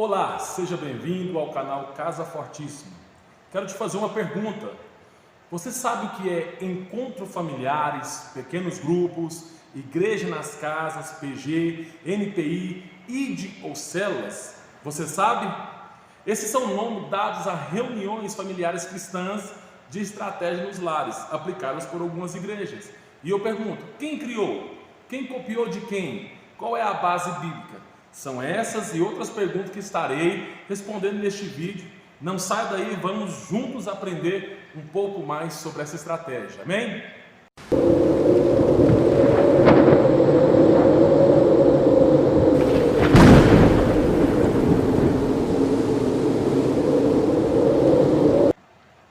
Olá, seja bem-vindo ao canal Casa Fortíssima. Quero te fazer uma pergunta. Você sabe o que é encontro familiares, pequenos grupos, igreja nas casas, PG, NPI, ID ou células? Você sabe? Esses são nomes dados a reuniões familiares cristãs de estratégia nos lares, aplicadas por algumas igrejas. E eu pergunto, quem criou? Quem copiou de quem? Qual é a base bíblica? São essas e outras perguntas que estarei respondendo neste vídeo. Não saia daí, vamos juntos aprender um pouco mais sobre essa estratégia. Amém?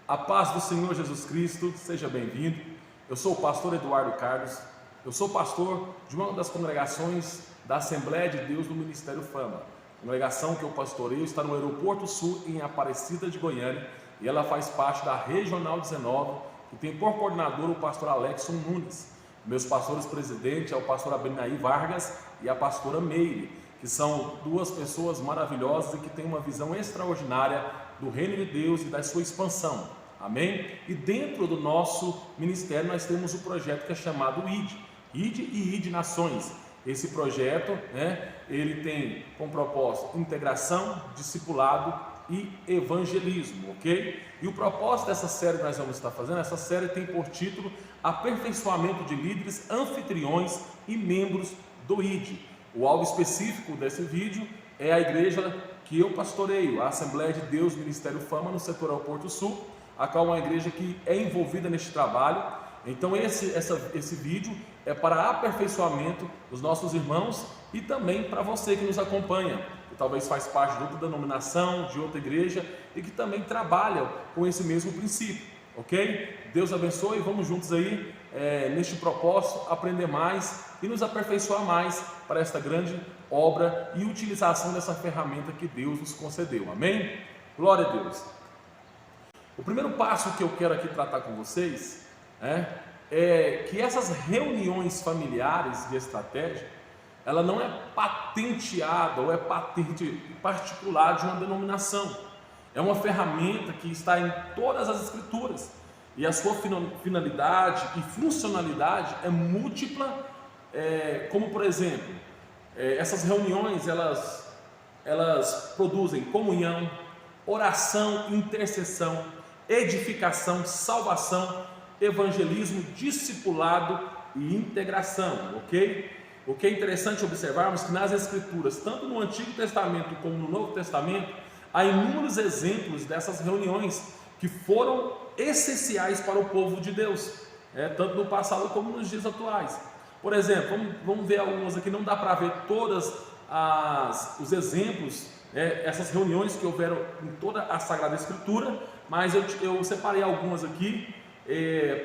A paz do Senhor Jesus Cristo, seja bem-vindo. Eu sou o pastor Eduardo Carlos. Eu sou pastor de uma das congregações da Assembleia de Deus do Ministério Fama. A congregação que eu pastoreio está no Aeroporto Sul, em Aparecida de Goiânia, e ela faz parte da Regional 19, que tem por coordenador o pastor Alexson Nunes. Meus pastores presidentes é o pastor Abenaí Vargas e a pastora Meire, que são duas pessoas maravilhosas e que têm uma visão extraordinária do reino de Deus e da sua expansão. Amém? E dentro do nosso ministério nós temos o projeto que é chamado ID e ID Nações. Esse projeto, ele tem como propósito integração, discipulado e evangelismo, ok? E o propósito dessa série que nós vamos estar fazendo, essa série tem por título Aperfeiçoamento de líderes, anfitriões e membros do ID. O alvo específico desse vídeo é a igreja que eu pastoreio, a Assembleia de Deus Ministério Fama, no setor Aeroporto Sul, a qual é uma igreja que é envolvida neste trabalho. Então esse vídeo é para aperfeiçoamento dos nossos irmãos e também para você que nos acompanha, que talvez faz parte de outra denominação, de outra igreja e que também trabalha com esse mesmo princípio, ok? Deus abençoe e vamos juntos aí neste propósito aprender mais e nos aperfeiçoar mais para esta grande obra e utilização dessa ferramenta que Deus nos concedeu, amém? Glória a Deus! O primeiro passo que eu quero aqui tratar com vocês é que essas reuniões familiares de estratégia, ela não é patenteada ou é patente particular de uma denominação. É uma ferramenta que está em todas as escrituras e a sua finalidade e funcionalidade é múltipla, como por exemplo, essas reuniões elas produzem comunhão, oração, intercessão, edificação, salvação, evangelismo, discipulado e integração, ok? O que é interessante observarmos que nas escrituras, tanto no Antigo Testamento como no Novo Testamento, há inúmeros exemplos dessas reuniões que foram essenciais para o povo de Deus, tanto no passado como nos dias atuais. Por exemplo, vamos ver algumas aqui, não dá para ver todos os exemplos, essas reuniões que houveram em toda a Sagrada Escritura, mas eu separei algumas aqui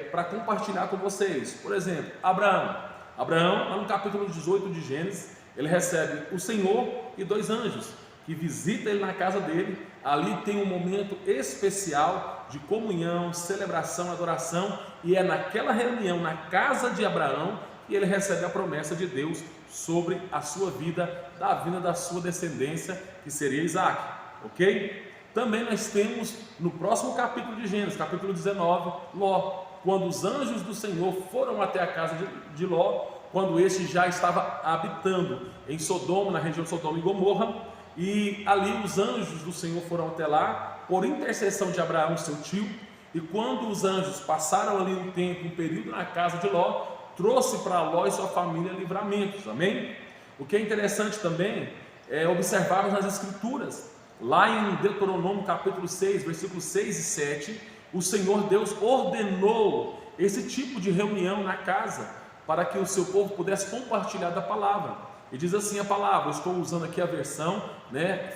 para compartilhar com vocês. Por exemplo, Abraão, lá no capítulo 18 de Gênesis, ele recebe o Senhor e dois anjos que visitam ele na casa dele. Ali tem um momento especial de comunhão, celebração, adoração, e é naquela reunião, na casa de Abraão, que ele recebe a promessa de Deus sobre a sua vida, da vinda da sua descendência, que seria Isaac, ok? Também nós temos no próximo capítulo de Gênesis, capítulo 19, Ló, quando os anjos do Senhor foram até a casa de Ló, quando este já estava habitando em Sodoma, na região de Sodoma e Gomorra, e ali os anjos do Senhor foram até lá, por intercessão de Abraão, seu tio, e quando os anjos passaram ali um tempo, um período na casa de Ló, trouxe para Ló e sua família livramentos, amém? O que é interessante também é observarmos nas escrituras, lá em Deuteronômio capítulo 6, versículos 6 e 7, o Senhor Deus ordenou esse tipo de reunião na casa, para que o seu povo pudesse compartilhar da palavra. E diz assim a palavra, eu estou usando aqui a versão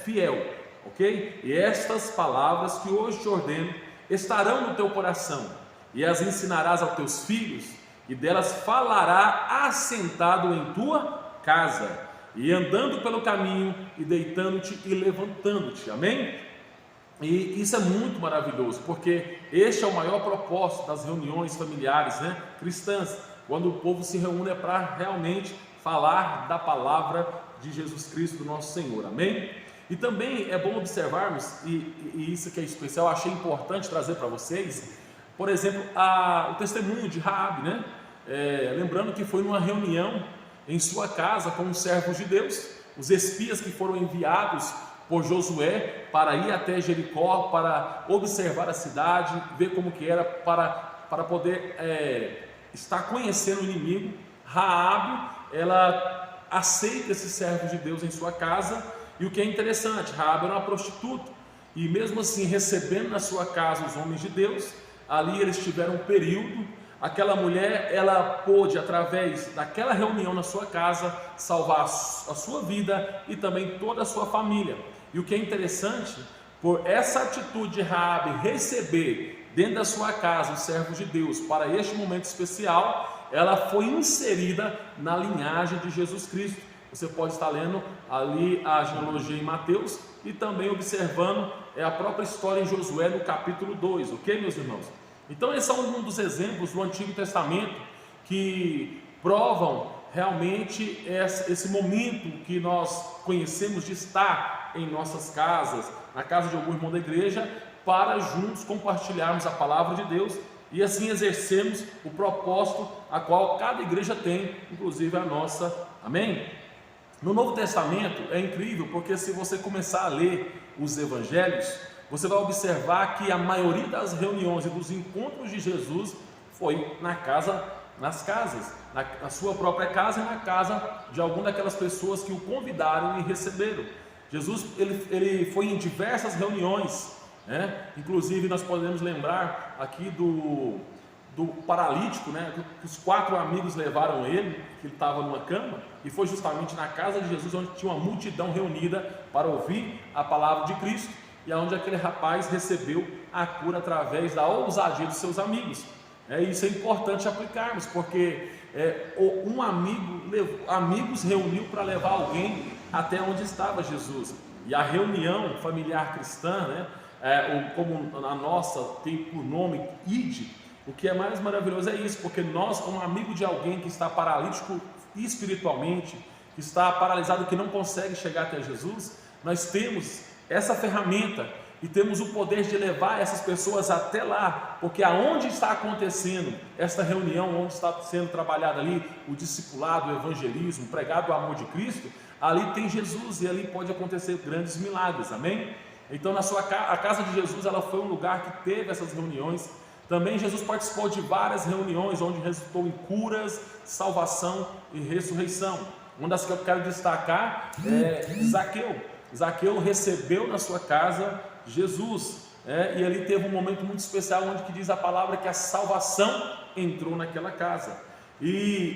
fiel, ok? E estas palavras que hoje te ordeno estarão no teu coração, e as ensinarás aos teus filhos, e delas falará assentado em tua casa, e andando pelo caminho, e deitando-te e levantando-te, amém? E isso é muito maravilhoso, porque este é o maior propósito das reuniões familiares cristãs, quando o povo se reúne para realmente falar da palavra de Jesus Cristo, do nosso Senhor, amém? E também é bom observarmos, e isso que é especial, achei importante trazer para vocês, por exemplo, o testemunho de Raabe, né? Lembrando que foi numa reunião em sua casa com os servos de Deus, os espias que foram enviados por Josué para ir até Jericó, para observar a cidade, ver como que era, para poder estar conhecendo o inimigo. Raabe, ela aceita esses servos de Deus em sua casa, e o que é interessante, Raabe era uma prostituta, e mesmo assim recebendo na sua casa os homens de Deus, ali eles tiveram um período. Aquela mulher, ela pôde, através daquela reunião na sua casa, salvar a sua vida e também toda a sua família. E o que é interessante, por essa atitude de Raabe receber dentro da sua casa os servos de Deus para este momento especial, ela foi inserida na linhagem de Jesus Cristo. Você pode estar lendo ali a genealogia em Mateus e também observando a própria história em Josué no capítulo 2, ok, meus irmãos? Então esse é um dos exemplos do Antigo Testamento que provam realmente esse momento que nós conhecemos de estar em nossas casas, na casa de algum irmão da igreja, para juntos compartilharmos a palavra de Deus e assim exercermos o propósito a qual cada igreja tem, inclusive a nossa. Amém? No Novo Testamento é incrível, porque se você começar a ler os evangelhos, você vai observar que a maioria das reuniões e dos encontros de Jesus foi nas casas, na sua própria casa e na casa de alguma daquelas pessoas que o convidaram e receberam. Jesus ele foi em diversas reuniões, né? Inclusive nós podemos lembrar aqui do paralítico, né? Que os 4 amigos levaram ele, que ele estava numa cama, e foi justamente na casa de Jesus onde tinha uma multidão reunida para ouvir a palavra de Cristo, e onde aquele rapaz recebeu a cura através da ousadia dos seus amigos. Isso é importante aplicarmos, porque amigos reuniu para levar alguém até onde estava Jesus. E a reunião familiar cristã, né, como a nossa tem por nome Ide, o que é mais maravilhoso é isso, porque nós, como amigo de alguém que está paralítico espiritualmente, que está paralisado, que não consegue chegar até Jesus, nós temos essa ferramenta e temos o poder de levar essas pessoas até lá, porque aonde está acontecendo esta reunião, onde está sendo trabalhado ali o discipulado, o evangelismo, pregado o amor de Cristo, ali tem Jesus e ali pode acontecer grandes milagres, amém? Então a casa de Jesus, ela foi um lugar que teve essas reuniões. Também Jesus participou de várias reuniões onde resultou em curas, salvação e ressurreição. Uma das que eu quero destacar é Zaqueu. Zaqueu recebeu na sua casa Jesus, e ali teve um momento muito especial onde que diz a palavra que a salvação entrou naquela casa.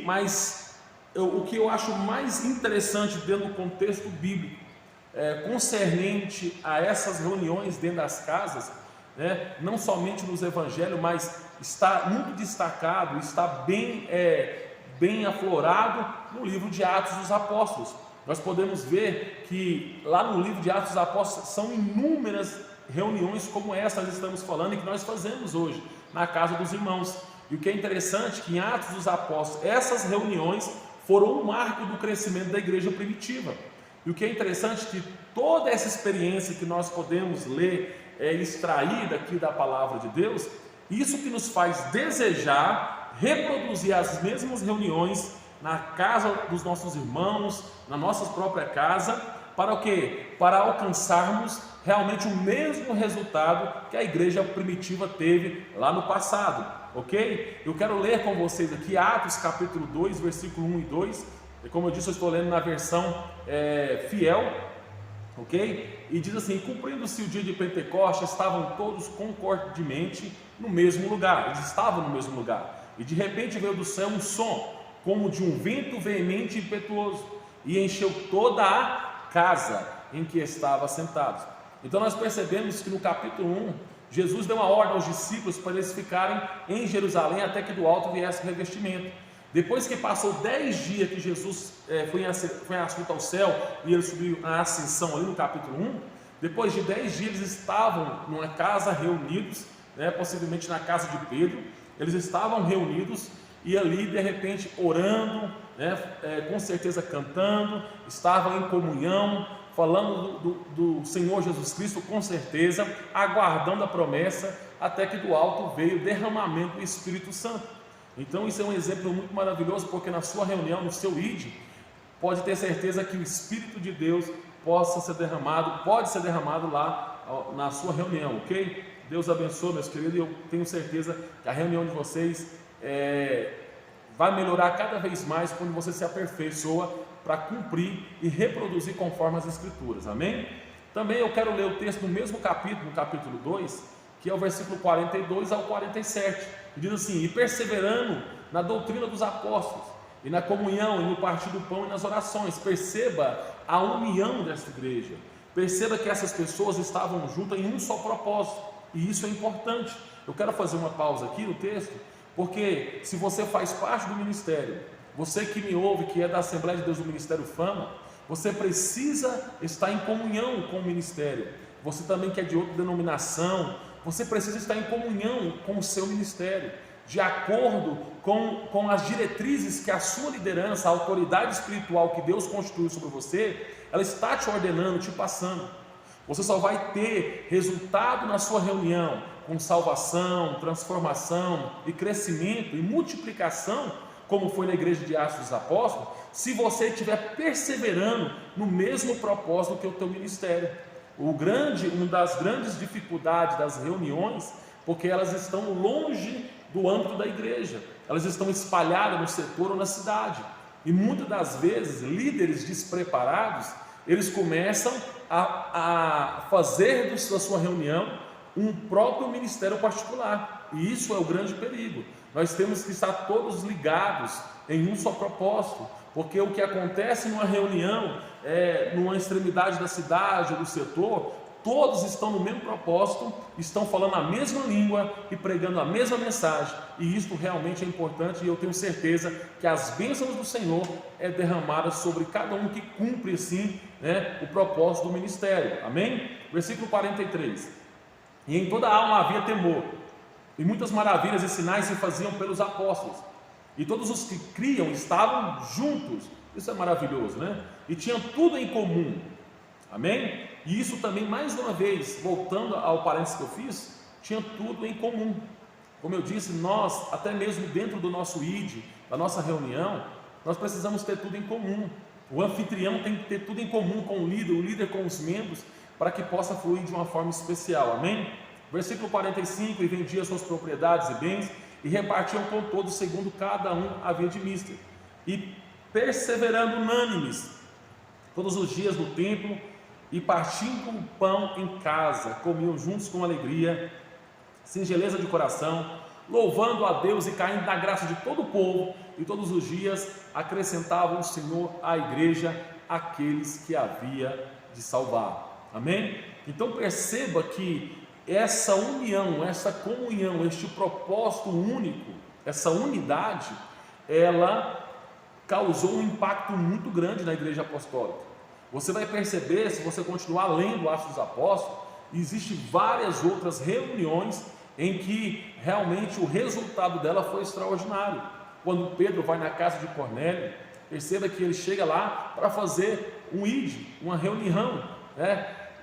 Mas o que eu acho mais interessante dentro do contexto bíblico, concernente a essas reuniões dentro das casas, não somente nos evangelhos, mas está muito destacado, está bem aflorado no livro de Atos dos Apóstolos. Nós podemos ver que lá no livro de Atos dos Apóstolos são inúmeras reuniões como essa que nós estamos falando e que nós fazemos hoje na casa dos irmãos. E o que é interessante é que em Atos dos Apóstolos essas reuniões foram um marco do crescimento da igreja primitiva. E o que é interessante é que toda essa experiência que nós podemos ler extrair daqui da palavra de Deus, isso que nos faz desejar reproduzir as mesmas reuniões na casa dos nossos irmãos, na nossa própria casa, para o quê? Para alcançarmos realmente o mesmo resultado que a igreja primitiva teve lá no passado, ok? Eu quero ler com vocês aqui Atos capítulo 2, versículo 1 e 2, e como eu disse, eu estou lendo na versão fiel, ok? E diz assim: cumprindo-se o dia de Pentecostes, estavam todos concordemente no mesmo lugar, eles estavam no mesmo lugar, e de repente veio do céu um som, como de um vento veemente e impetuoso, e encheu toda a casa em que estava sentados. Então nós percebemos que no capítulo 1, Jesus deu uma ordem aos discípulos para eles ficarem em Jerusalém até que do alto viesse o revestimento. Depois que passou 10 dias que Jesus foi em assunto ao céu e ele subiu na ascensão ali no capítulo 1, depois de 10 dias eles estavam numa casa reunidos, possivelmente na casa de Pedro, eles estavam reunidos e ali de repente orando, com certeza cantando, estavam em comunhão, falando do Senhor Jesus Cristo, com certeza, aguardando a promessa, até que do alto veio o derramamento do Espírito Santo. Então isso é um exemplo muito maravilhoso, porque na sua reunião, no seu ID, pode ter certeza que o Espírito de Deus pode ser derramado lá na sua reunião, ok? Deus abençoe, meus queridos, e eu tenho certeza que a reunião de vocês vai melhorar cada vez mais quando você se aperfeiçoa para cumprir e reproduzir conforme as Escrituras, amém? Também eu quero ler o texto no mesmo capítulo, no capítulo 2, que é o versículo 42 ao 47, que diz assim: e perseverando na doutrina dos apóstolos, e na comunhão, e no partir do pão, e nas orações. Perceba a união desta igreja, perceba que essas pessoas estavam juntas em um só propósito, e isso é importante. Eu quero fazer uma pausa aqui no texto, porque se você faz parte do ministério, você que me ouve, que é da Assembleia de Deus do Ministério Fama, você precisa estar em comunhão com o ministério. Você também que é de outra denominação, você precisa estar em comunhão com o seu ministério, de acordo com as diretrizes que a sua liderança, a autoridade espiritual que Deus constituiu sobre você, ela está te ordenando, te passando. Você só vai ter resultado na sua reunião com salvação, transformação e crescimento e multiplicação, como foi na igreja de Atos dos Apóstolos, se você estiver perseverando no mesmo propósito que o teu ministério. Uma das grandes dificuldades das reuniões, porque elas estão longe do âmbito da igreja, elas estão espalhadas no setor ou na cidade, e muitas das vezes líderes despreparados, eles começam a fazer da sua reunião um próprio ministério particular, e isso é o grande perigo. Nós temos que estar todos ligados em um só propósito, porque o que acontece numa reunião, numa extremidade da cidade ou do setor, todos estão no mesmo propósito, estão falando a mesma língua e pregando a mesma mensagem, e isto realmente é importante, e eu tenho certeza que as bênçãos do Senhor derramadas sobre cada um que cumpre assim, o propósito do ministério, amém? Versículo 43: e em toda a alma havia temor, e muitas maravilhas e sinais se faziam pelos apóstolos, e todos os que criam estavam juntos. Isso é maravilhoso, né? E tinham tudo em comum, amém? E isso também, mais uma vez, voltando ao parênteses que eu fiz, tinha tudo em comum. Como eu disse, nós, até mesmo dentro do nosso ID, da nossa reunião, nós precisamos ter tudo em comum. O anfitrião tem que ter tudo em comum com o líder com os membros, para que possa fluir de uma forma especial, amém? Versículo 45: e vendia suas propriedades e bens, e repartiam com todos, segundo cada um havia de mister, e perseverando unânimes, todos os dias no templo, e partindo o pão em casa, comiam juntos com alegria, singeleza de coração, louvando a Deus e caindo na graça de todo o povo, e todos os dias acrescentavam o Senhor à igreja aqueles que havia de salvar, amém? Então perceba que essa união, essa comunhão, este propósito único, essa unidade, ela causou um impacto muito grande na igreja apostólica. Você vai perceber, se você continuar lendo Atos dos Apóstolos, existem várias outras reuniões em que realmente o resultado dela foi extraordinário. Quando Pedro vai na casa de Cornélio, perceba que ele chega lá para fazer um ID, uma reunião,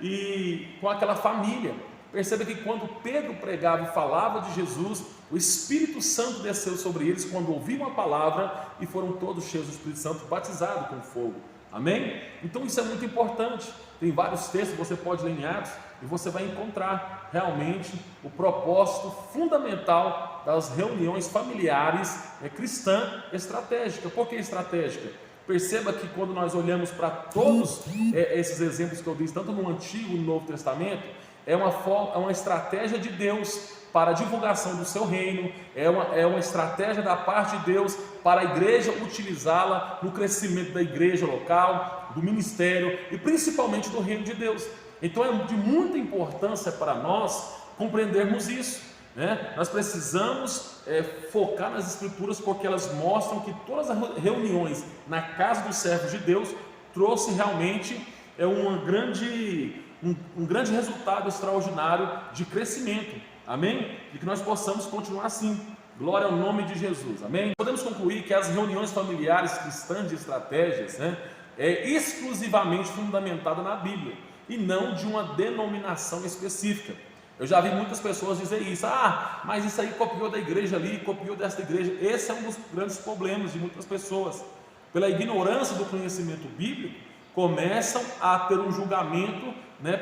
e com aquela família. Perceba que quando Pedro pregava e falava de Jesus, o Espírito Santo desceu sobre eles quando ouviram a palavra, e foram todos cheios do Espírito Santo, batizados com fogo, amém? Então isso é muito importante. Tem vários textos que você pode ler em Atos, e você vai encontrar realmente o propósito fundamental das reuniões familiares cristã estratégica. Por que estratégica? Perceba que quando nós olhamos para todos esses exemplos que eu disse, tanto no Antigo e no Novo Testamento, é uma estratégia de Deus para a divulgação do seu reino, é uma estratégia da parte de Deus para a igreja utilizá-la no crescimento da igreja local, do ministério e principalmente do reino de Deus. Então é de muita importância para nós compreendermos isso, né? Nós precisamos focar nas Escrituras, porque elas mostram que todas as reuniões na casa dos servos de Deus trouxe realmente um grande resultado extraordinário de crescimento, amém? E que nós possamos continuar assim, glória ao nome de Jesus, amém? Podemos concluir que as reuniões familiares cristãs de estratégias, é exclusivamente fundamentada na Bíblia e não de uma denominação específica. Eu já vi muitas pessoas dizer isso: ah, mas isso aí copiou da igreja ali, copiou desta igreja. Esse é um dos grandes problemas de muitas pessoas. Pela ignorância do conhecimento bíblico, começam a ter um julgamento,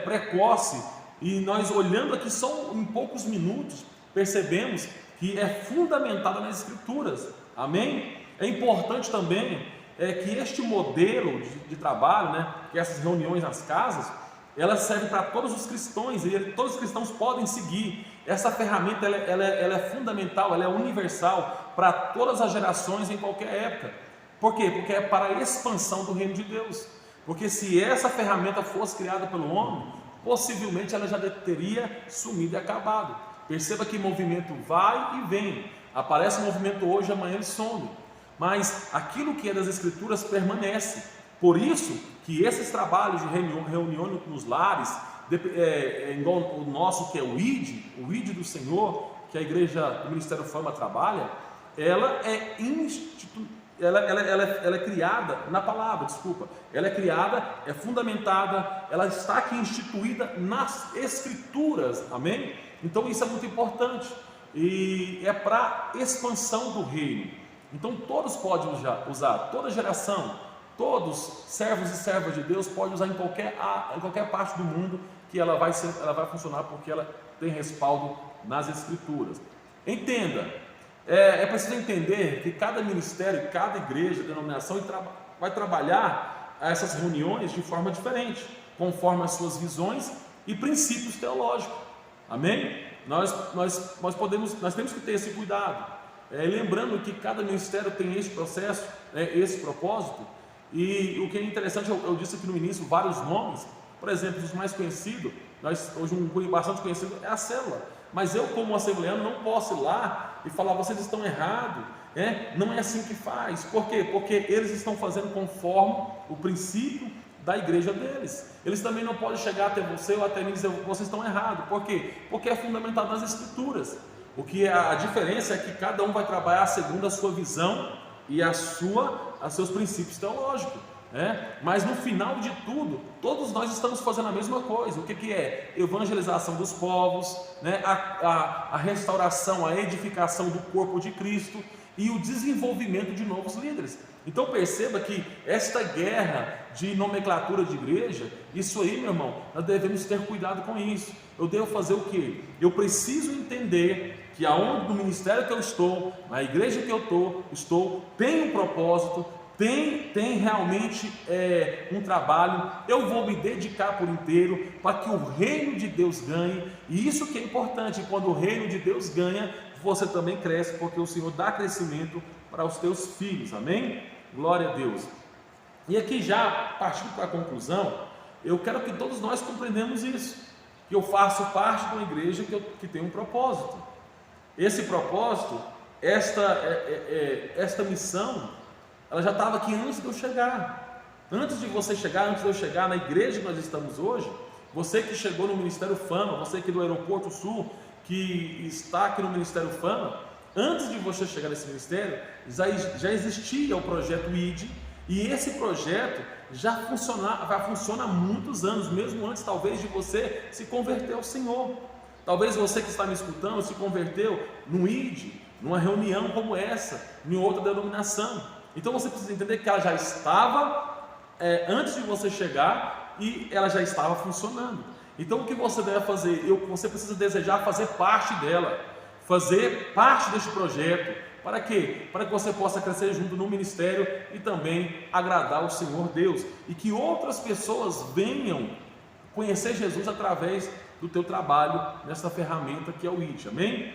precoce. E nós, olhando aqui só em poucos minutos, percebemos que é fundamentada nas Escrituras. Amém? É importante também que este modelo de trabalho, que essas reuniões nas casas, ela serve para todos os cristãos, e todos os cristãos podem seguir. Essa ferramenta ela é fundamental, ela é universal para todas as gerações em qualquer época. Por quê? Porque é para a expansão do reino de Deus. Porque se essa ferramenta fosse criada pelo homem, possivelmente ela já teria sumido e acabado. Perceba que movimento vai e vem. Aparece um movimento hoje, amanhã ele some. Mas aquilo que é das Escrituras permanece. Por isso que esses trabalhos de reunião nos lares, igual o nosso, que é o ID do Senhor, que a igreja do Ministério Fama trabalha, ela é criada na palavra, ela é criada, é fundamentada, ela está aqui instituída nas Escrituras, amém? Então isso é muito importante, e é para expansão do reino. Então todos podem usar, toda geração, todos servos e servas de Deus podem usar em qualquer parte do mundo, que ela vai funcionar, porque ela tem respaldo nas Escrituras. Entenda, é preciso entender que cada ministério, cada igreja, denominação vai trabalhar essas reuniões de forma diferente, conforme as suas visões e princípios teológicos. Amém? Nós temos que ter esse cuidado, lembrando que cada ministério tem esse processo, esse propósito. E o que é interessante, eu disse aqui no início vários nomes. Por exemplo, os mais conhecidos, hoje um bastante conhecido é a célula. Mas eu, como assembleano, não posso ir lá e falar: vocês estão errados, não é assim que faz. Por quê? Porque eles estão fazendo conforme o princípio da igreja deles. Eles também não podem chegar até você ou até mim e dizer: vocês estão errados. Por quê? Porque é fundamentado nas Escrituras. A diferença é que cada um vai trabalhar segundo a sua visão e a seus princípios teológicos, mas no final de tudo, todos nós estamos fazendo a mesma coisa. O que é? Evangelização dos povos, a restauração, a edificação do corpo de Cristo e o desenvolvimento de novos líderes. Então perceba que esta guerra de nomenclatura de igreja, isso aí, meu irmão, nós devemos ter cuidado com isso. Eu devo fazer o quê? Eu preciso entender que aonde, no ministério que eu estou, na igreja que eu estou, tem um propósito, tem realmente um trabalho. Eu vou me dedicar por inteiro para que o reino de Deus ganhe. E isso que é importante: quando o reino de Deus ganha, você também cresce, porque o Senhor dá crescimento para os teus filhos, amém? Glória a Deus. E aqui, já partindo para a conclusão, eu quero que todos nós compreendamos isso, que eu faço parte de uma igreja que tem um propósito. Esse propósito, esta missão, ela já estava aqui antes de eu chegar. Antes de você chegar, antes de eu chegar na igreja que nós estamos hoje, você que chegou no Ministério Fama, você que do Aeroporto Sul, que está aqui no Ministério Fama, antes de você chegar nesse ministério, já existia o projeto ID, e esse projeto funciona há muitos anos, mesmo antes talvez de você se converter ao Senhor. Talvez você que está me escutando se converteu no ID, numa reunião como essa, em outra denominação. Então você precisa entender que ela já estava antes de você chegar, e ela já estava funcionando. Então o que você deve fazer? Você precisa desejar fazer parte dela, fazer parte deste projeto. Para quê? Para que você possa crescer junto no ministério e também agradar o Senhor Deus, e que outras pessoas venham conhecer Jesus através do teu trabalho nessa ferramenta que é o ID, amém?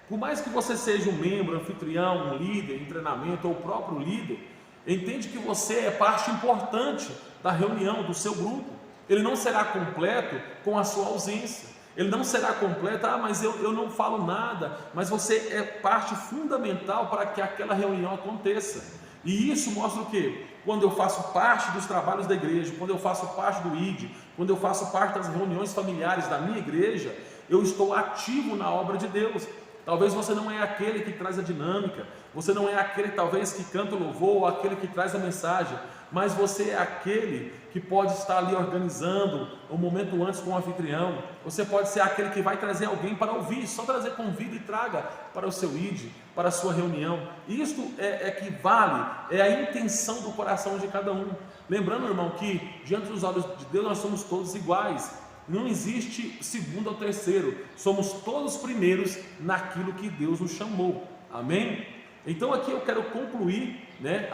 Por mais que você seja um membro, anfitrião, um líder em treinamento ou o próprio líder, entende que você é parte importante da reunião, do seu grupo. Ele não será completo com a sua ausência. Ele não será completo: mas eu não falo nada. Mas você é parte fundamental para que aquela reunião aconteça. E isso mostra o quê? Quando eu faço parte dos trabalhos da igreja, quando eu faço parte do ID, quando eu faço parte das reuniões familiares da minha igreja, eu estou ativo na obra de Deus. Talvez você não é aquele que traz a dinâmica, você não é aquele talvez que canta o louvor, ou aquele que traz a mensagem, mas você é aquele que pode estar ali organizando um momento antes com o anfitrião. Você pode ser aquele que vai trazer alguém para ouvir, só trazer convite e traga para o seu ID, para a sua reunião. Isto é que vale, é a intenção do coração de cada um. Lembrando, irmão, que diante dos olhos de Deus nós somos todos iguais. Não existe segundo ou terceiro, somos todos primeiros naquilo que Deus nos chamou. Amém? Então aqui eu quero concluir, né,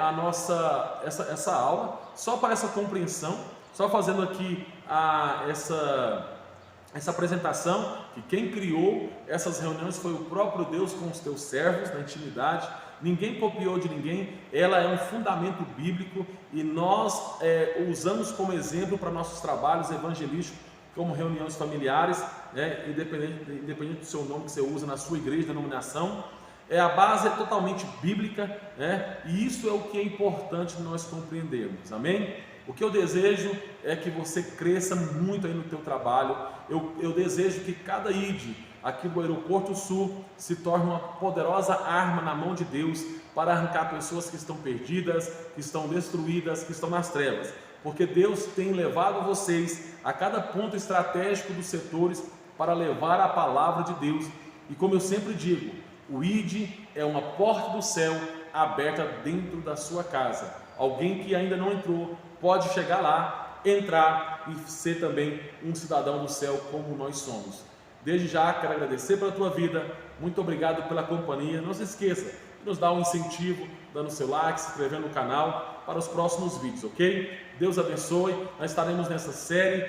essa aula, só para essa compreensão, só fazendo aqui essa apresentação, que quem criou essas reuniões foi o próprio Deus com os teus servos na intimidade. Ninguém copiou de ninguém, ela é um fundamento bíblico e nós usamos como exemplo para nossos trabalhos evangelísticos, como reuniões familiares, né, independente do seu nome que você usa na sua igreja, denominação. A base é totalmente bíblica, né, e isso é o que é importante nós compreendermos, amém? O que eu desejo é que você cresça muito aí no teu trabalho. Eu desejo que cada ID aqui do Aeroporto Sul se torne uma poderosa arma na mão de Deus para arrancar pessoas que estão perdidas, que estão destruídas, que estão nas trevas, porque Deus tem levado vocês a cada ponto estratégico dos setores para levar a palavra de Deus. E como eu sempre digo, o ID é uma porta do céu aberta dentro da sua casa. Alguém que ainda não entrou pode chegar lá, entrar e ser também um cidadão do céu como nós somos. Desde já quero agradecer pela tua vida, muito obrigado pela companhia. Não se esqueça de nos dar um incentivo, dando seu like, se inscrevendo no canal para os próximos vídeos, ok? Deus abençoe. Nós estaremos nessa série,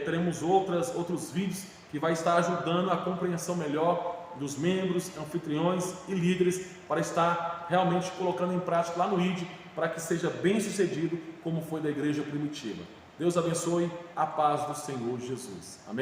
teremos outros vídeos que vai estar ajudando a compreensão melhor dos membros, anfitriões e líderes, para estar realmente colocando em prática lá no ID, para que seja bem sucedido como foi da igreja primitiva. Deus abençoe, a paz do Senhor Jesus. Amém?